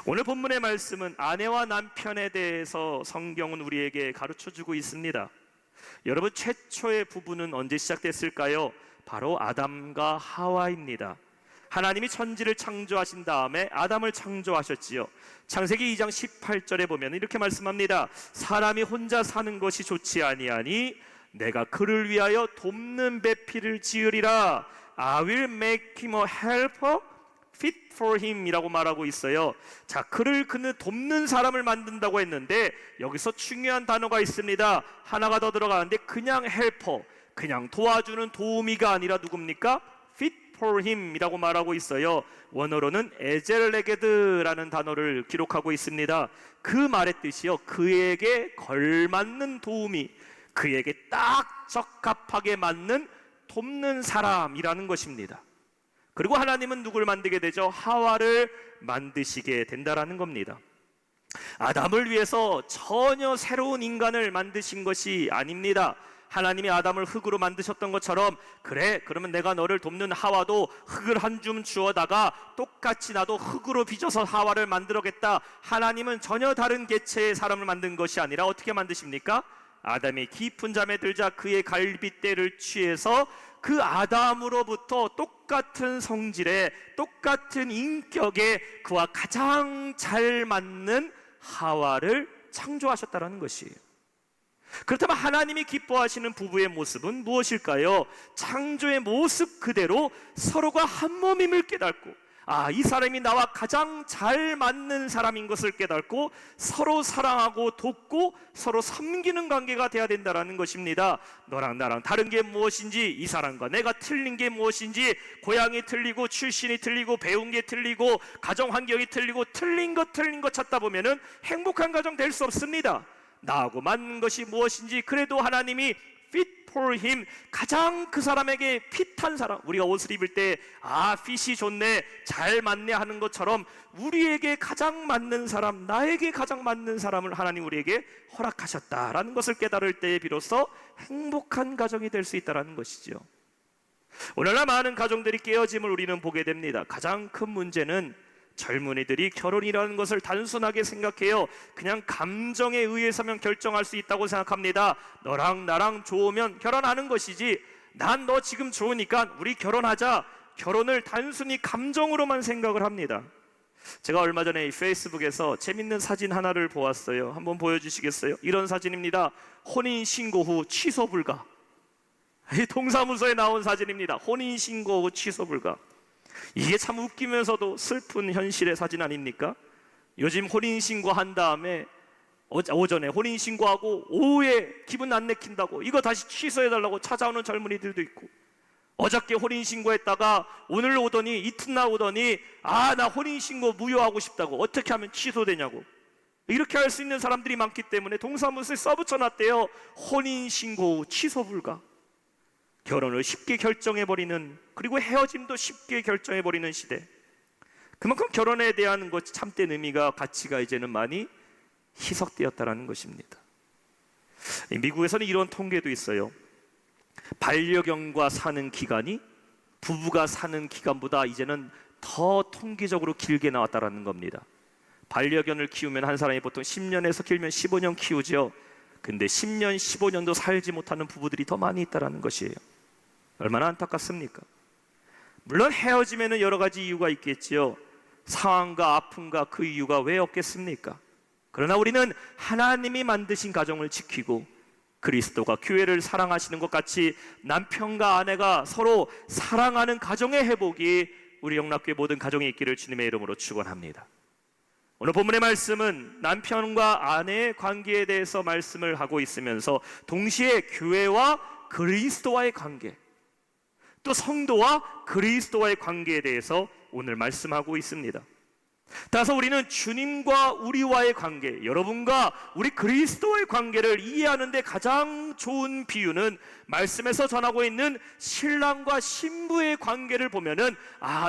오늘 본문의 말씀은 아내와 남편에 대해서 성경은 우리에게 가르쳐주고 있습니다. 여러분, 최초의 부부는 언제 시작됐을까요? 바로 아담과 하와입니다. 하나님이 천지를 창조하신 다음에 아담을 창조하셨지요. 창세기 2장 18절에 보면 이렇게 말씀합니다. 사람이 혼자 사는 것이 좋지 아니하니 내가 그를 위하여 돕는 배필을 지으리라. I will make him a helper fit for him 이라고 말하고 있어요. 자, 그는 돕는 사람을 만든다고 했는데 여기서 중요한 단어가 있습니다. 하나가 더 들어가는데 그냥 헬퍼, 그냥 도와주는 도우미가 아니라 누굽니까? fit for him 이라고 말하고 있어요. 원어로는 에젤레게드라는 단어를 기록하고 있습니다. 그 말의 뜻이요, 그에게 걸맞는 도우미, 그에게 딱 적합하게 맞는 돕는 사람이라는 것입니다. 그리고 하나님은 누굴 만들게 되죠? 하와를 만드시게 된다라는 겁니다. 아담을 위해서 전혀 새로운 인간을 만드신 것이 아닙니다. 하나님이 아담을 흙으로 만드셨던 것처럼, 그래, 그러면 내가 너를 돕는 하와도 흙을 한 줌 주워다가 똑같이 나도 흙으로 빚어서 하와를 만들어겠다. 하나님은 전혀 다른 개체의 사람을 만든 것이 아니라 어떻게 만드십니까? 아담이 깊은 잠에 들자 그의 갈빗대를 취해서 그 아담으로부터 똑같은 성질의, 똑같은 인격의, 그와 가장 잘 맞는 하와를 창조하셨다는 것이에요. 그렇다면 하나님이 기뻐하시는 부부의 모습은 무엇일까요? 창조의 모습 그대로 서로가 한 몸임을 깨닫고, 이 사람이 나와 가장 잘 맞는 사람인 것을 깨닫고 서로 사랑하고 돕고 서로 섬기는 관계가 돼야 된다는 것입니다. 너랑 나랑 다른 게 무엇인지, 이 사람과 내가 틀린 게 무엇인지, 고향이 틀리고 출신이 틀리고 배운 게 틀리고 가정 환경이 틀리고 틀린 것 찾다 보면은 행복한 가정 될 수 없습니다. 나하고 맞는 것이 무엇인지, 그래도 하나님이 fit for him, 가장 그 사람에게 핏한 사람, 우리가 옷을 입을 때 핏이 좋네, 잘 맞네 하는 것처럼 우리에게 가장 맞는 사람, 나에게 가장 맞는 사람을 하나님 우리에게 허락하셨다라는 것을 깨달을 때에 비로소 행복한 가정이 될 수 있다는 것이죠. 오늘날 많은 가정들이 깨어짐을 우리는 보게 됩니다. 가장 큰 문제는 젊은이들이 결혼이라는 것을 단순하게 생각해요. 그냥 감정에 의해서만 결정할 수 있다고 생각합니다. 너랑 나랑 좋으면 결혼하는 것이지, 난 너 지금 좋으니까 우리 결혼하자, 결혼을 단순히 감정으로만 생각을 합니다. 제가 얼마 전에 페이스북에서 재밌는 사진 하나를 보았어요. 한번 보여주시겠어요? 이런 사진입니다. 혼인신고 후 취소 불가. 이 동사무소에 나온 사진입니다. 혼인신고 후 취소 불가. 이게 참 웃기면서도 슬픈 현실의 사진 아닙니까? 요즘 혼인신고 한 다음에 오전에 혼인신고하고 오후에 기분 안 내킨다고 이거 다시 취소해달라고 찾아오는 젊은이들도 있고, 어저께 혼인신고했다가 오늘 오더니, 이튿날 오더니 나 혼인신고 무효하고 싶다고, 어떻게 하면 취소되냐고, 이렇게 할 수 있는 사람들이 많기 때문에 동사무소에 써붙여놨대요. 혼인신고 후 취소 불가. 결혼을 쉽게 결정해버리는, 그리고 헤어짐도 쉽게 결정해버리는 시대. 그만큼 결혼에 대한 것 참된 의미가, 가치가 이제는 많이 희석되었다는 것입니다. 미국에서는 이런 통계도 있어요. 반려견과 사는 기간이 부부가 사는 기간보다 이제는 더 통계적으로 길게 나왔다는 겁니다. 반려견을 키우면 한 사람이 보통 10년에서 길면 15년 키우죠. 근데 10년, 15년도 살지 못하는 부부들이 더 많이 있다는 것이에요. 얼마나 안타깝습니까? 물론 헤어짐에는 여러 가지 이유가 있겠지요. 상황과 아픔과 그 이유가 왜 없겠습니까? 그러나 우리는 하나님이 만드신 가정을 지키고 그리스도가 교회를 사랑하시는 것 같이 남편과 아내가 서로 사랑하는 가정의 회복이 우리 영락교회 모든 가정에 있기를 주님의 이름으로 축원합니다. 오늘 본문의 말씀은 남편과 아내의 관계에 대해서 말씀을 하고 있으면서 동시에 교회와 그리스도와의 관계, 또 성도와 그리스도와의 관계에 대해서 오늘 말씀하고 있습니다. 따라서 우리는 주님과 우리와의 관계, 여러분과 우리 그리스도의 관계를 이해하는 데 가장 좋은 비유는 말씀에서 전하고 있는 신랑과 신부의 관계를 보면은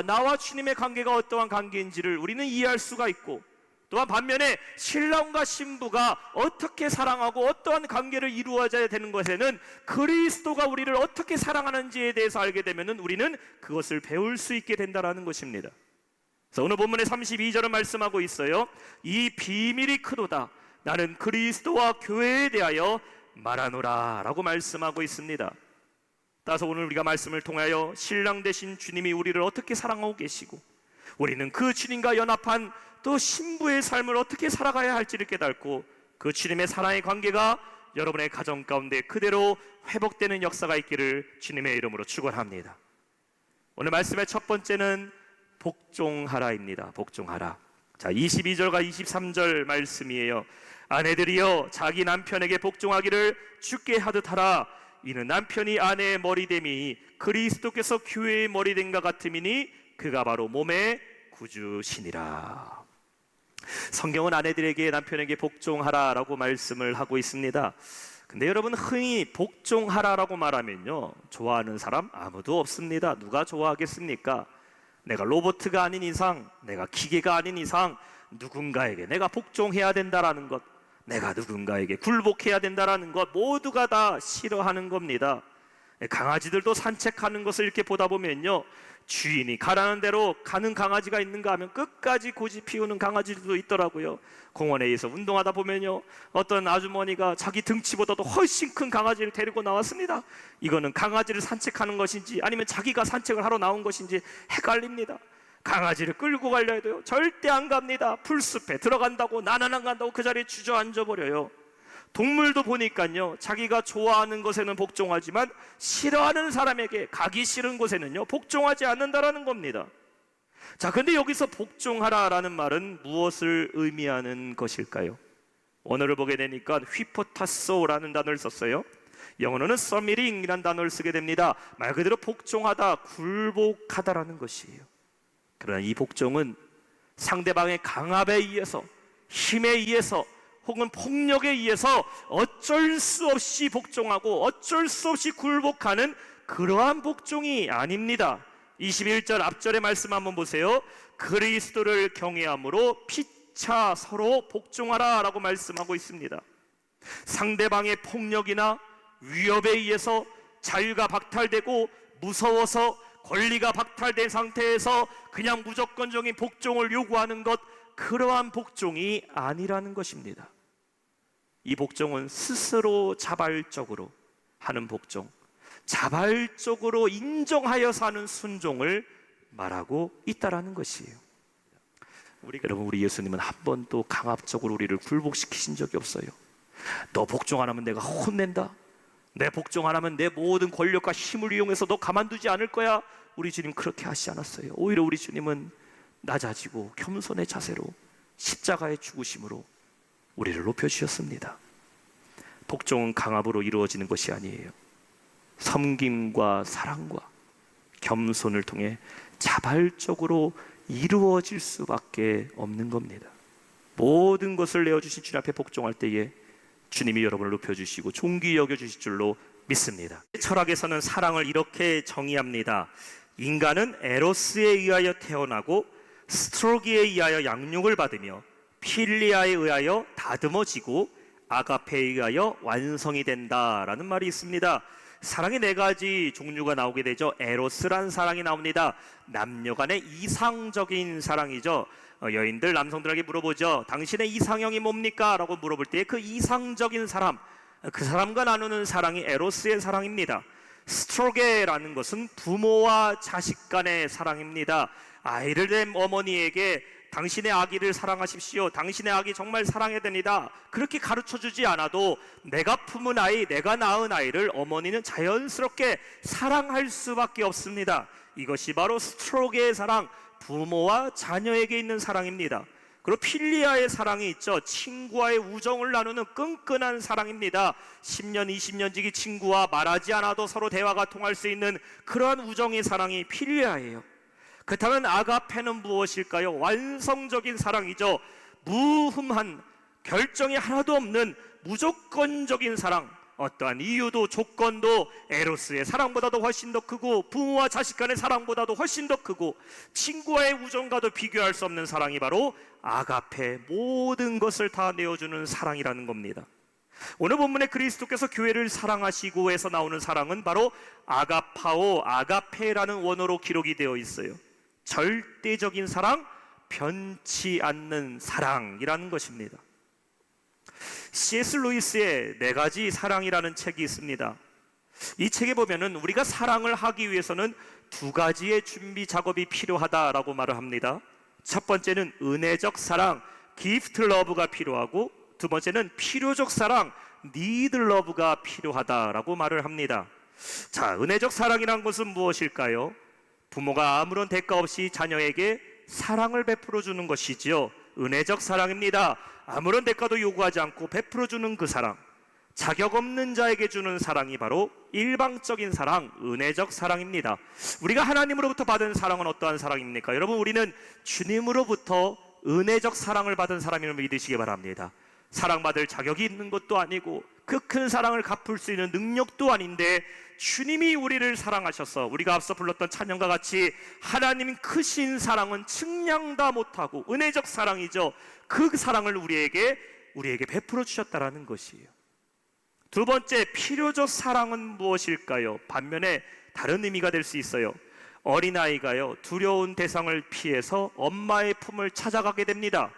나와 주님의 관계가 어떠한 관계인지를 우리는 이해할 수가 있고, 또한 반면에 신랑과 신부가 어떻게 사랑하고 어떠한 관계를 이루어져야 되는 것에는 그리스도가 우리를 어떻게 사랑하는지에 대해서 알게 되면 우리는 그것을 배울 수 있게 된다는 것입니다. 그래서 오늘 본문의 32절은 말씀하고 있어요. 이 비밀이 크도다. 나는 그리스도와 교회에 대하여 말하노라 라고 말씀하고 있습니다. 따라서 오늘 우리가 말씀을 통하여 신랑 되신 주님이 우리를 어떻게 사랑하고 계시고, 우리는 그 주님과 연합한 또 신부의 삶을 어떻게 살아가야 할지를 깨닫고, 그 주님의 사랑의 관계가 여러분의 가정 가운데 그대로 회복되는 역사가 있기를 주님의 이름으로 축원합니다. 오늘 말씀의 첫 번째는 복종하라입니다. 복종하라. 자, 22절과 23절 말씀이에요. 아내들이여 자기 남편에게 복종하기를 주께 하듯 하라. 이는 남편이 아내의 머리됨이 그리스도께서 교회의 머리됨과 같음이니 그가 바로 몸의 구주시니라. 성경은 아내들에게 남편에게 복종하라라고 말씀을 하고 있습니다. 근데 여러분, 흔히 복종하라라고 말하면요, 좋아하는 사람 아무도 없습니다. 누가 좋아하겠습니까? 내가 로봇가 아닌 이상, 내가 기계가 아닌 이상 누군가에게 내가 복종해야 된다라는 것, 내가 누군가에게 굴복해야 된다라는 것, 모두가 다 싫어하는 겁니다. 강아지들도 산책하는 것을 이렇게 보다 보면요, 주인이 가라는 대로 가는 강아지가 있는가 하면 끝까지 고집 피우는 강아지들도 있더라고요. 공원에서 운동하다 보면요, 어떤 아주머니가 자기 등치보다도 훨씬 큰 강아지를 데리고 나왔습니다. 이거는 강아지를 산책하는 것인지 아니면 자기가 산책을 하러 나온 것인지 헷갈립니다. 강아지를 끌고 가려 해도요, 절대 안 갑니다. 풀숲에 들어간다고, 나는 안 간다고 그 자리에 주저앉아 버려요. 동물도 보니까요, 자기가 좋아하는 것에는 복종하지만 싫어하는 사람에게, 가기 싫은 곳에는요 복종하지 않는다라는 겁니다. 자, 근데 여기서 복종하라라는 말은 무엇을 의미하는 것일까요? 원어를 보게 되니까 휘포타소라는 단어를 썼어요. 영어로는 서미링이라는 단어를 쓰게 됩니다. 말 그대로 복종하다, 굴복하다라는 것이에요. 그러나 이 복종은 상대방의 강압에 의해서, 힘에 의해서, 혹은 폭력에 의해서 어쩔 수 없이 복종하고 어쩔 수 없이 굴복하는 그러한 복종이 아닙니다. 21절 앞절의 말씀 한번 보세요. 그리스도를 경외함으로 피차 서로 복종하라 라고 말씀하고 있습니다. 상대방의 폭력이나 위협에 의해서 자유가 박탈되고 무서워서 권리가 박탈된 상태에서 그냥 무조건적인 복종을 요구하는 것, 그러한 복종이 아니라는 것입니다. 이 복종은 스스로 자발적으로 하는 복종, 자발적으로 인정하여 사는 순종을 말하고 있다라는 것이에요. 여러분, 우리 예수님은 한 번도 강압적으로 우리를 굴복시키신 적이 없어요. 너 복종 안 하면 내가 혼낸다, 내 복종 안 하면 내 모든 권력과 힘을 이용해서 너 가만두지 않을 거야, 우리 주님 그렇게 하시지 않았어요. 오히려 우리 주님은 낮아지고 겸손의 자세로 십자가의 죽으심으로 우리를 높여주셨습니다. 복종은 강압으로 이루어지는 것이 아니에요. 섬김과 사랑과 겸손을 통해 자발적으로 이루어질 수밖에 없는 겁니다. 모든 것을 내어주신 주님 앞에 복종할 때에 주님이 여러분을 높여주시고 존귀히 여겨주실 줄로 믿습니다. 철학에서는 사랑을 이렇게 정의합니다. 인간은 에로스에 의하여 태어나고 스트로기에 의하여 양육을 받으며 필리아에 의하여 다듬어지고 아가페에 의하여 완성이 된다라는 말이 있습니다. 사랑의 네 가지 종류가 나오게 되죠. 에로스란 사랑이 나옵니다. 남녀 간의 이상적인 사랑이죠. 여인들 남성들에게 물어보죠. 당신의 이상형이 뭡니까? 라고 물어볼 때 그 이상적인 사람, 그 사람과 나누는 사랑이 에로스의 사랑입니다. 스트로게라는 것은 부모와 자식 간의 사랑입니다. 아이를 낸 어머니에게 당신의 아기를 사랑하십시오, 당신의 아기 정말 사랑해야 됩니다, 그렇게 가르쳐주지 않아도 내가 품은 아이, 내가 낳은 아이를 어머니는 자연스럽게 사랑할 수밖에 없습니다. 이것이 바로 스트로게의 사랑, 부모와 자녀에게 있는 사랑입니다. 그리고 필리아의 사랑이 있죠. 친구와의 우정을 나누는 끈끈한 사랑입니다. 10년, 20년 지기 친구와 말하지 않아도 서로 대화가 통할 수 있는 그러한 우정의 사랑이 필리아예요. 그렇다면 아가페는 무엇일까요? 완성적인 사랑이죠. 무흠한, 결정이 하나도 없는 무조건적인 사랑, 어떠한 이유도 조건도 에로스의 사랑보다도 훨씬 더 크고 부모와 자식 간의 사랑보다도 훨씬 더 크고 친구와의 우정과도 비교할 수 없는 사랑이 바로 아가페, 모든 것을 다 내어주는 사랑이라는 겁니다. 오늘 본문에 그리스도께서 교회를 사랑하시고 에서 나오는 사랑은 바로 아가파오, 아가페라는 원어로 기록이 되어 있어요. 절대적인 사랑, 변치 않는 사랑이라는 것입니다. C.S. 루이스의 4가지 사랑이라는 책이 있습니다. 이 책에 보면은 우리가 사랑을 하기 위해서는 2가지의 준비 작업이 필요하다라고 말을 합니다. 첫 번째는 은혜적 사랑, gift love가 필요하고, 두 번째는 필요적 사랑, need love가 필요하다라고 말을 합니다. 자, 은혜적 사랑이란 것은 무엇일까요? 부모가 아무런 대가 없이 자녀에게 사랑을 베풀어 주는 것이지요. 은혜적 사랑입니다. 아무런 대가도 요구하지 않고 베풀어 주는 그 사랑, 자격 없는 자에게 주는 사랑이 바로 일방적인 사랑, 은혜적 사랑입니다. 우리가 하나님으로부터 받은 사랑은 어떠한 사랑입니까? 여러분, 우리는 주님으로부터 은혜적 사랑을 받은 사람임을 믿으시기 바랍니다. 사랑받을 자격이 있는 것도 아니고 그 큰 사랑을 갚을 수 있는 능력도 아닌데, 주님이 우리를 사랑하셔서 우리가 앞서 불렀던 찬양과 같이 하나님 크신 사랑은 측량다 못하고 은혜적 사랑이죠. 그 사랑을 우리에게 베풀어 주셨다라는 것이에요. 두 번째, 필요적 사랑은 무엇일까요? 반면에 다른 의미가 될 수 있어요. 어린아이가요, 두려운 대상을 피해서 엄마의 품을 찾아가게 됩니다.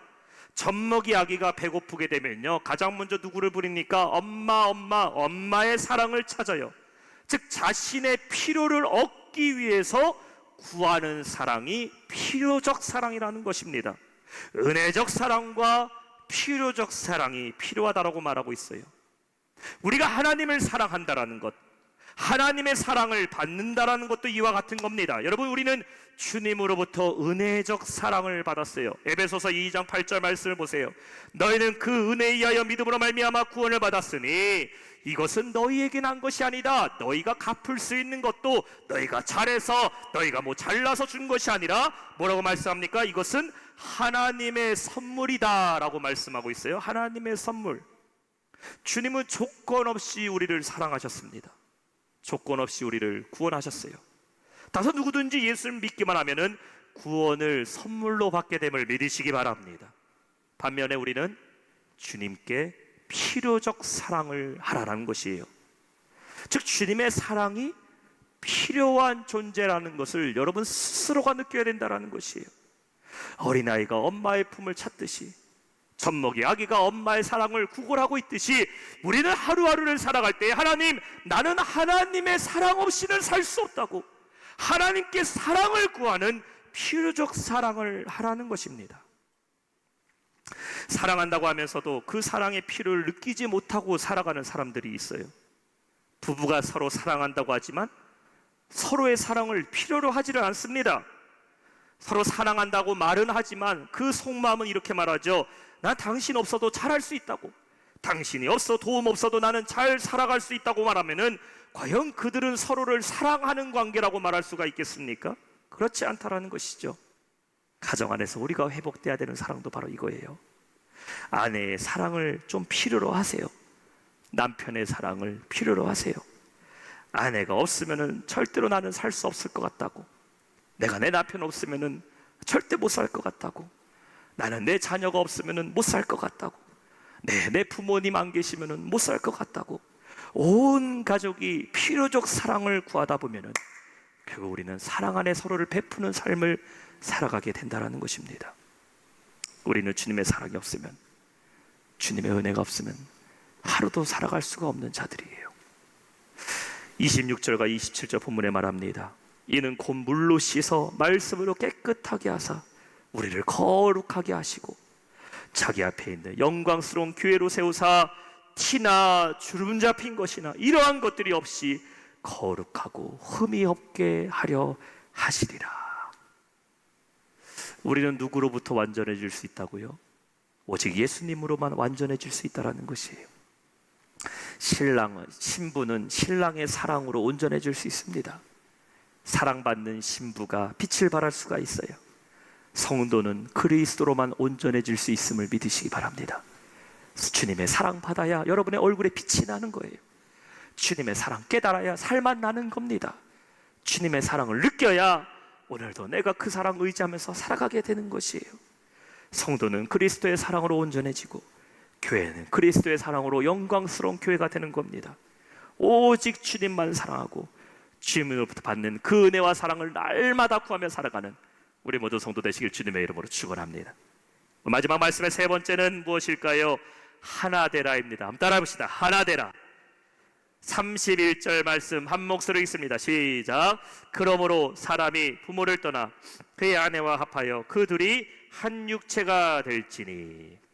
젖먹이 아기가 배고프게 되면요, 가장 먼저 누구를 부릅니까? 엄마의 사랑을 찾아요. 즉, 자신의 필요를 얻기 위해서 구하는 사랑이 필요적 사랑이라는 것입니다. 은혜적 사랑과 필요적 사랑이 필요하다라고 말하고 있어요. 우리가 하나님을 사랑한다라는 것, 하나님의 사랑을 받는다라는 것도 이와 같은 겁니다. 여러분, 우리는 주님으로부터 은혜적 사랑을 받았어요. 에베소서 2장 8절 말씀을 보세요. 너희는 그 은혜에 의하여 믿음으로 말미암아 구원을 받았으니 이것은 너희에게 난 것이 아니다. 너희가 갚을 수 있는 것도 너희가 잘해서, 너희가 잘나서 준 것이 아니라 뭐라고 말씀합니까? 이것은 하나님의 선물이다 라고 말씀하고 있어요. 하나님의 선물. 주님은 조건 없이 우리를 사랑하셨습니다. 조건 없이 우리를 구원하셨어요. 따라서 누구든지 예수를 믿기만 하면은 구원을 선물로 받게 됨을 믿으시기 바랍니다. 반면에 우리는 주님께 필요적 사랑을 하라는 것이에요. 즉, 주님의 사랑이 필요한 존재라는 것을 여러분 스스로가 느껴야 된다는 것이에요. 어린아이가 엄마의 품을 찾듯이, 젖먹이 아기가 엄마의 사랑을 구걸하고 있듯이, 우리는 하루하루를 살아갈 때 하나님, 나는 하나님의 사랑 없이는 살 수 없다고 하나님께 사랑을 구하는 필요적 사랑을 하라는 것입니다. 사랑한다고 하면서도 그 사랑의 필요를 느끼지 못하고 살아가는 사람들이 있어요. 부부가 서로 사랑한다고 하지만 서로의 사랑을 필요로 하지를 않습니다. 서로 사랑한다고 말은 하지만 그 속마음은 이렇게 말하죠. 난 당신 없어도 잘할 수 있다고, 당신이 없어 도움 없어도 나는 잘 살아갈 수 있다고 말하면은 과연 그들은 서로를 사랑하는 관계라고 말할 수가 있겠습니까? 그렇지 않다라는 것이죠. 가정 안에서 우리가 회복돼야 되는 사랑도 바로 이거예요. 아내의 사랑을 좀 필요로 하세요. 남편의 사랑을 필요로 하세요. 아내가 없으면은 절대로 나는 살 수 없을 것 같다고, 내가 내 남편 없으면은 절대 못 살 것 같다고, 나는 내 자녀가 없으면은 못 살 것 같다고, 내 부모님 안 계시면은 못 살 것 같다고, 온 가족이 필요적 사랑을 구하다 보면은 결국 우리는 사랑 안에 서로를 베푸는 삶을 살아가게 된다는 것입니다. 우리는 주님의 사랑이 없으면, 주님의 은혜가 없으면 하루도 살아갈 수가 없는 자들이에요. 26절과 27절 본문에 말합니다. 이는 곧 물로 씻어 말씀으로 깨끗하게 하사 우리를 거룩하게 하시고 자기 앞에 있는 영광스러운 교회로 세우사 티나 주름 잡힌 것이나 이러한 것들이 없이 거룩하고 흠이 없게 하려 하시리라. 우리는 누구로부터 완전해질 수 있다고요? 오직 예수님으로만 완전해질 수 있다는 것이에요. 신부는 신랑의 사랑으로 온전해질 수 있습니다. 사랑받는 신부가 빛을 발할 수가 있어요. 성도는 그리스도로만 온전해질 수 있음을 믿으시기 바랍니다. 주님의 사랑 받아야 여러분의 얼굴에 빛이 나는 거예요. 주님의 사랑 깨달아야 살만 나는 겁니다. 주님의 사랑을 느껴야 오늘도 내가 그 사랑 의지하면서 살아가게 되는 것이에요. 성도는 그리스도의 사랑으로 온전해지고 교회는 그리스도의 사랑으로 영광스러운 교회가 되는 겁니다. 오직 주님만 사랑하고 주님으로부터 받는 그 은혜와 사랑을 날마다 구하며 살아가는 우리 모두 성도 되시길 주님의 이름으로 축원합니다. 마지막 말씀의 세 번째는 무엇일까요? 하나 되라입니다. 한번 따라해 봅시다. 하나 되라. 31절 말씀 한 목소리로 읽습니다. 시작. 그러므로 사람이 부모를 떠나 그의 아내와 합하여 그 둘이 한 육체가 될지니.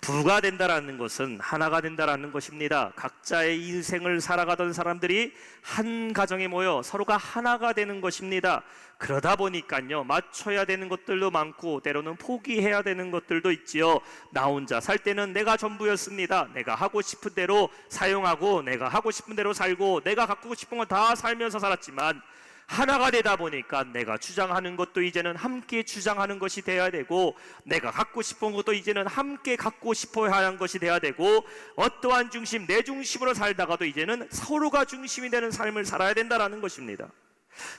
부가 된다라는 것은 하나가 된다라는 것입니다. 각자의 인생을 살아가던 사람들이 한 가정에 모여 서로가 하나가 되는 것입니다. 그러다 보니까요, 맞춰야 되는 것들도 많고 때로는 포기해야 되는 것들도 있지요. 나 혼자 살 때는 내가 전부였습니다. 내가 하고 싶은 대로 사용하고 내가 하고 싶은 대로 살고 내가 갖고 싶은 건 다 살면서 살았지만, 하나가 되다 보니까 내가 주장하는 것도 이제는 함께 주장하는 것이 돼야 되고, 내가 갖고 싶은 것도 이제는 함께 갖고 싶어야 하는 것이 돼야 되고, 어떠한 중심, 내 중심으로 살다가도 이제는 서로가 중심이 되는 삶을 살아야 된다는 것입니다.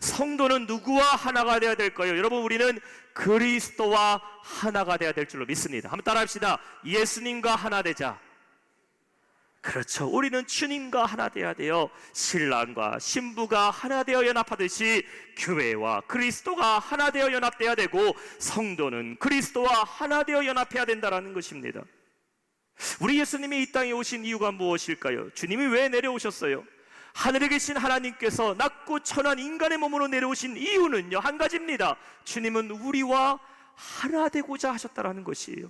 성도는 누구와 하나가 되어야 될까요? 여러분, 우리는 그리스도와 하나가 되어야 될 줄로 믿습니다. 한번 따라합시다. 예수님과 하나 되자. 그렇죠. 우리는 주님과 하나 되어야 돼요. 신랑과 신부가 하나 되어 연합하듯이 교회와 그리스도가 하나 되어 연합되어야 되고, 성도는 그리스도와 하나 되어 연합해야 된다는 것입니다. 우리 예수님이 이 땅에 오신 이유가 무엇일까요? 주님이 왜 내려오셨어요? 하늘에 계신 하나님께서 낮고 천한 인간의 몸으로 내려오신 이유는요, 한 가지입니다. 주님은 우리와 하나 되고자 하셨다는 것이에요.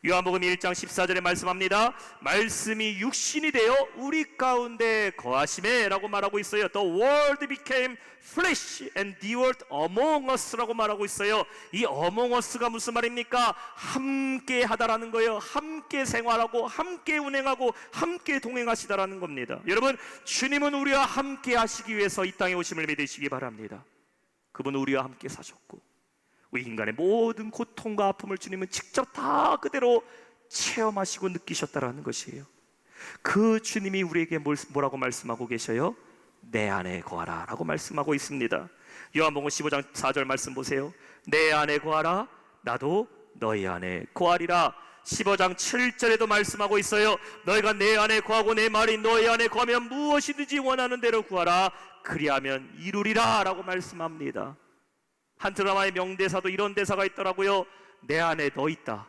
요한복음 1장 14절에 말씀합니다. 말씀이 육신이 되어 우리 가운데 거하시매 라고 말하고 있어요. The word became flesh and dwelt among us 라고 말하고 있어요. 이 among us가 무슨 말입니까? 함께 하다라는 거예요. 함께 생활하고 함께 운행하고 함께 동행하시다라는 겁니다. 여러분, 주님은 우리와 함께 하시기 위해서 이 땅에 오심을 믿으시기 바랍니다. 그분은 우리와 함께 사셨고, 우리 인간의 모든 고통과 아픔을 주님은 직접 다 그대로 체험하시고 느끼셨다라는 것이에요. 그 주님이 우리에게 뭐라고 말씀하고 계셔요? 내 안에 거하라 라고 말씀하고 있습니다. 요한복음 15장 4절 말씀 보세요. 내 안에 거하라, 나도 너희 안에 거하리라. 15장 7절에도 말씀하고 있어요. 너희가 내 안에 거하고 내 말이 너희 안에 거하면 무엇이든지 원하는 대로 구하라, 그리하면 이루리라 라고 말씀합니다. 한 드라마의 명대사도 이런 대사가 있더라고요. 내 안에 너 있다.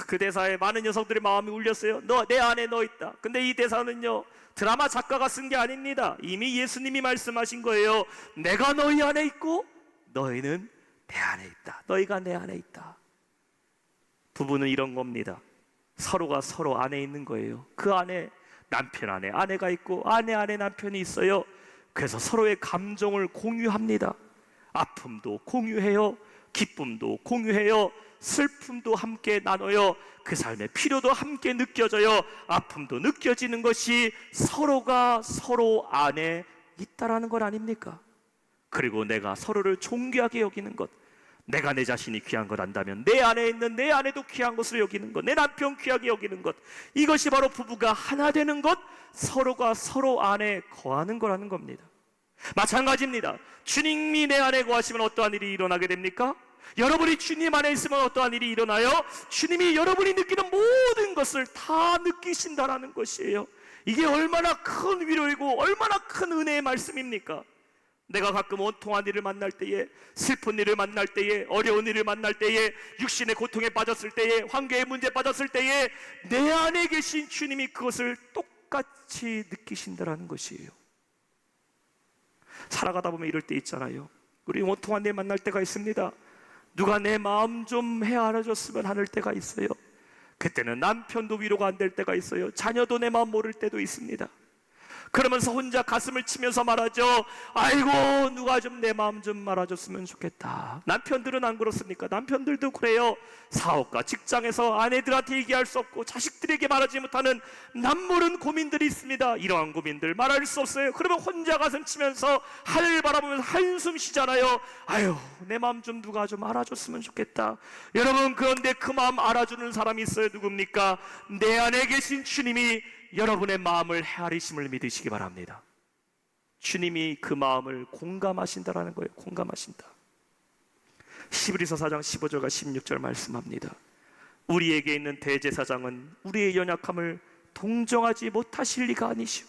그 대사에 많은 여성들의 마음이 울렸어요. 내 안에 너 있다. 근데 이 대사는요, 드라마 작가가 쓴 게 아닙니다. 이미 예수님이 말씀하신 거예요. 내가 너희 안에 있고 너희는 내 안에 있다. 너희가 내 안에 있다. 부부는 이런 겁니다. 서로가 서로 안에 있는 거예요. 그 안에 남편 안에 아내가 있고 아내 안에 남편이 있어요. 그래서 서로의 감정을 공유합니다. 아픔도 공유해요. 기쁨도 공유해요. 슬픔도 함께 나눠요. 그 삶의 필요도 함께 느껴져요. 아픔도 느껴지는 것이 서로가 서로 안에 있다라는 것 아닙니까? 그리고 내가 서로를 존귀하게 여기는 것, 내가 내 자신이 귀한 것 안다면 내 안에 있는 내 아내도 귀한 것으로 여기는 것, 내 남편 귀하게 여기는 것, 이것이 바로 부부가 하나 되는 것, 서로가 서로 안에 거하는 거라는 겁니다. 마찬가지입니다. 주님이 내 안에 거하시면 어떠한 일이 일어나게 됩니까? 여러분이 주님 안에 있으면 어떠한 일이 일어나요? 주님이 여러분이 느끼는 모든 것을 다 느끼신다라는 것이에요. 이게 얼마나 큰 위로이고 얼마나 큰 은혜의 말씀입니까? 내가 가끔 원통한 일을 만날 때에, 슬픈 일을 만날 때에, 어려운 일을 만날 때에, 육신의 고통에 빠졌을 때에, 관계의 문제에 빠졌을 때에 내 안에 계신 주님이 그것을 똑같이 느끼신다라는 것이에요. 살아가다 보면 이럴 때 있잖아요. 우리 원통한 일 만날 때가 있습니다. 누가 내 마음 좀 헤아려줬으면 하는 때가 있어요. 그때는 남편도 위로가 안 될 때가 있어요. 자녀도 내 마음 모를 때도 있습니다. 그러면서 혼자 가슴을 치면서 말하죠. 아이고, 누가 좀 내 마음 좀 알아줬으면 좋겠다. 남편들은 안 그렇습니까? 남편들도 그래요. 사업과 직장에서 아내들한테 얘기할 수 없고 자식들에게 말하지 못하는 남모른 고민들이 있습니다. 이러한 고민들 말할 수 없어요. 그러면 혼자 가슴 치면서 하늘 바라보면서 한숨 쉬잖아요. 아유, 내 마음 좀 누가 좀 알아줬으면 좋겠다. 여러분, 그런데 그 마음 알아주는 사람이 있어요. 누굽니까? 내 안에 계신 주님이 여러분의 마음을 헤아리심을 믿으시기 바랍니다. 주님이 그 마음을 공감하신다라는 거예요. 공감하신다. 히브리서 4장 15절과 16절 말씀합니다. 우리에게 있는 대제사장은 우리의 연약함을 동정하지 못하실 리가 아니시오.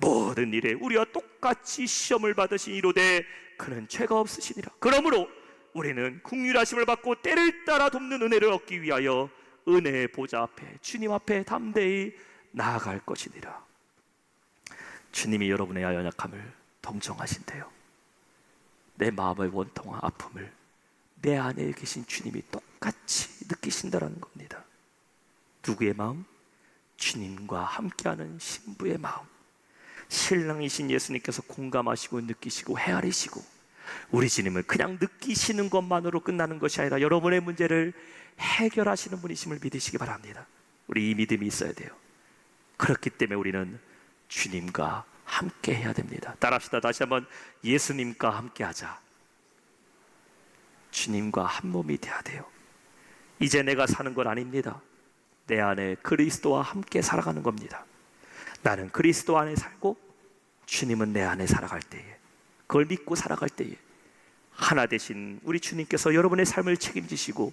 모든 일에 우리와 똑같이 시험을 받으신 이로되 그는 죄가 없으시니라. 그러므로 우리는 긍휼하심을 받고 때를 따라 돕는 은혜를 얻기 위하여 은혜의 보좌 앞에, 주님 앞에 담대히 나아갈 것이니라. 주님이 여러분의 연약함을 동정하신대요. 내 마음의 원통한 아픔을 내 안에 계신 주님이 똑같이 느끼신다는 겁니다. 누구의 마음? 주님과 함께하는 신부의 마음. 신랑이신 예수님께서 공감하시고 느끼시고 헤아리시고, 우리 주님은 그냥 느끼시는 것만으로 끝나는 것이 아니라 여러분의 문제를 해결하시는 분이심을 믿으시기 바랍니다. 우리 이 믿음이 있어야 돼요. 그렇기 때문에 우리는 주님과 함께 해야 됩니다. 따라합시다. 다시 한번. 예수님과 함께 하자. 주님과 한 몸이 돼야 돼요. 이제 내가 사는 건 아닙니다. 내 안에 그리스도와 함께 살아가는 겁니다. 나는 그리스도 안에 살고 주님은 내 안에 살아갈 때에, 그걸 믿고 살아갈 때에 하나 되신 우리 주님께서 여러분의 삶을 책임지시고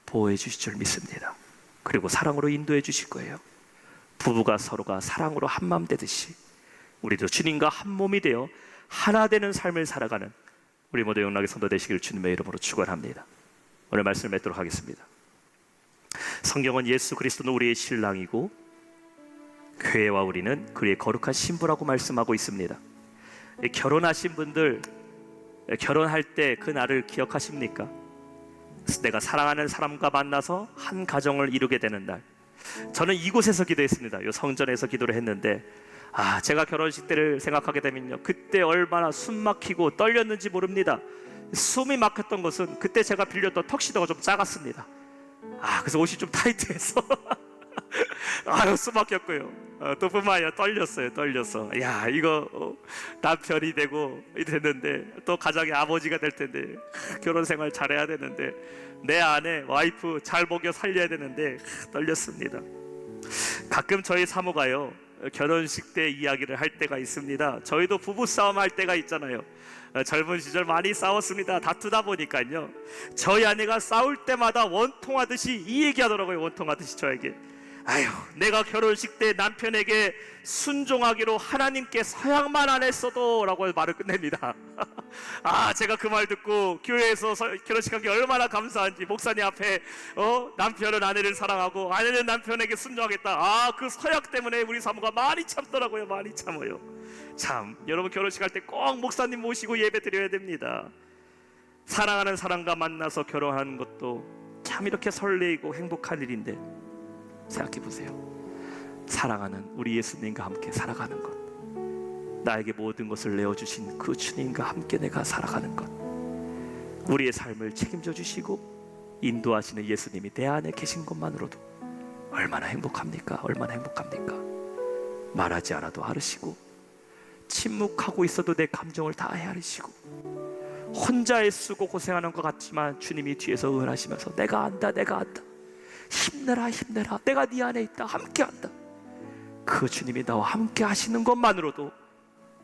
보호해 주실 줄 믿습니다. 그리고 사랑으로 인도해 주실 거예요. 부부가 서로가 사랑으로 한마음 되듯이 우리도 주님과 한 몸이 되어 하나 되는 삶을 살아가는 우리 모두 영락의 성도 되시길 주님의 이름으로 축원합니다. 오늘 말씀을 맺도록 하겠습니다. 성경은 예수 그리스도는 우리의 신랑이고 교회와 우리는 그의 거룩한 신부라고 말씀하고 있습니다. 결혼하신 분들, 결혼할 때 그 날을 기억하십니까? 내가 사랑하는 사람과 만나서 한 가정을 이루게 되는 날. 저는 이곳에서 기도했습니다. 이 성전에서 기도를 했는데, 제가 결혼식 때를 생각하게 되면요, 그때 얼마나 숨 막히고 떨렸는지 모릅니다. 숨이 막혔던 것은 그때 제가 빌렸던 턱시도가 좀 작았습니다. 그래서 옷이 좀 타이트해서 숨 막혔고요. 또 뿐만 아니라 떨렸어. 이거 남편이 되고 됐는데, 또 가정의 아버지가 될 텐데, 결혼 생활 잘해야 되는데, 내 아내 와이프 잘 먹여 살려야 되는데 떨렸습니다. 가끔 저희 사모가요, 결혼식 때 이야기를 할 때가 있습니다. 저희도 부부싸움 할 때가 있잖아요. 젊은 시절 많이 싸웠습니다. 다투다 보니까요, 저희 아내가 싸울 때마다 원통하듯이 이 얘기하더라고요. 원통하듯이 저에게, 내가 결혼식 때 남편에게 순종하기로 하나님께 서약만 안 했어도 라고 말을 끝냅니다. 제가 그 말 듣고 교회에서 결혼식한 게 얼마나 감사한지, 목사님 앞에 남편은 아내를 사랑하고 아내는 남편에게 순종하겠다, 그 서약 때문에 우리 사모가 많이 참더라고요. 많이 참아요. 참, 여러분 결혼식 할 때 꼭 목사님 모시고 예배 드려야 됩니다. 사랑하는 사람과 만나서 결혼하는 것도 참 이렇게 설레이고 행복한 일인데, 생각해 보세요. 사랑하는 우리 예수님과 함께 살아가는 것, 나에게 모든 것을 내어주신 그 주님과 함께 내가 살아가는 것, 우리의 삶을 책임져 주시고 인도하시는 예수님이 내 안에 계신 것만으로도 얼마나 행복합니까? 얼마나 행복합니까? 말하지 않아도 알으시고, 침묵하고 있어도 내 감정을 다 헤아리시고, 혼자 애쓰고 고생하는 것 같지만 주님이 뒤에서 응원하시면서 내가 안다, 힘내라, 내가 네 안에 있다, 함께한다. 그 주님이 나와 함께 하시는 것만으로도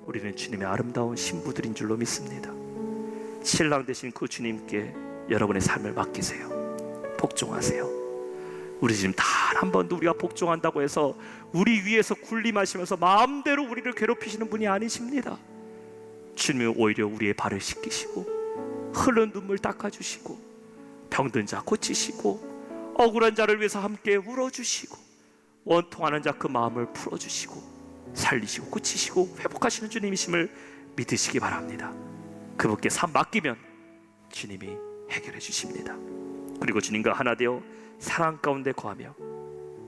우리는 주님의 아름다운 신부들인 줄로 믿습니다. 신랑 되신 그 주님께 여러분의 삶을 맡기세요. 복종하세요. 우리 지금 단 한 번도 우리가 복종한다고 해서 우리 위에서 군림하시면서 마음대로 우리를 괴롭히시는 분이 아니십니다. 주님은 오히려 우리의 발을 씻기시고 흐르는 눈물 닦아주시고 병든 자 고치시고 억울한 자를 위해서 함께 울어주시고 원통하는 자 그 마음을 풀어주시고 살리시고 고치시고 회복하시는 주님이심을 믿으시기 바랍니다. 그분께 삶 맡기면 주님이 해결해 주십니다. 그리고 주님과 하나 되어 사랑 가운데 거하며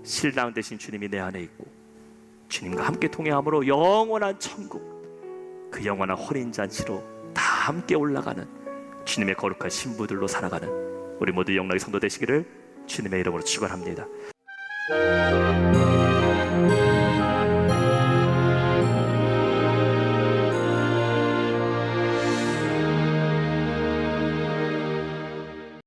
신랑 되신 주님이 내 안에 있고 주님과 함께 동행함으로 영원한 천국, 그 영원한 혼인잔치로 다 함께 올라가는 주님의 거룩한 신부들로 살아가는 우리 모두 영락의 성도 되시기를 주님의 이름으로 축원합니다.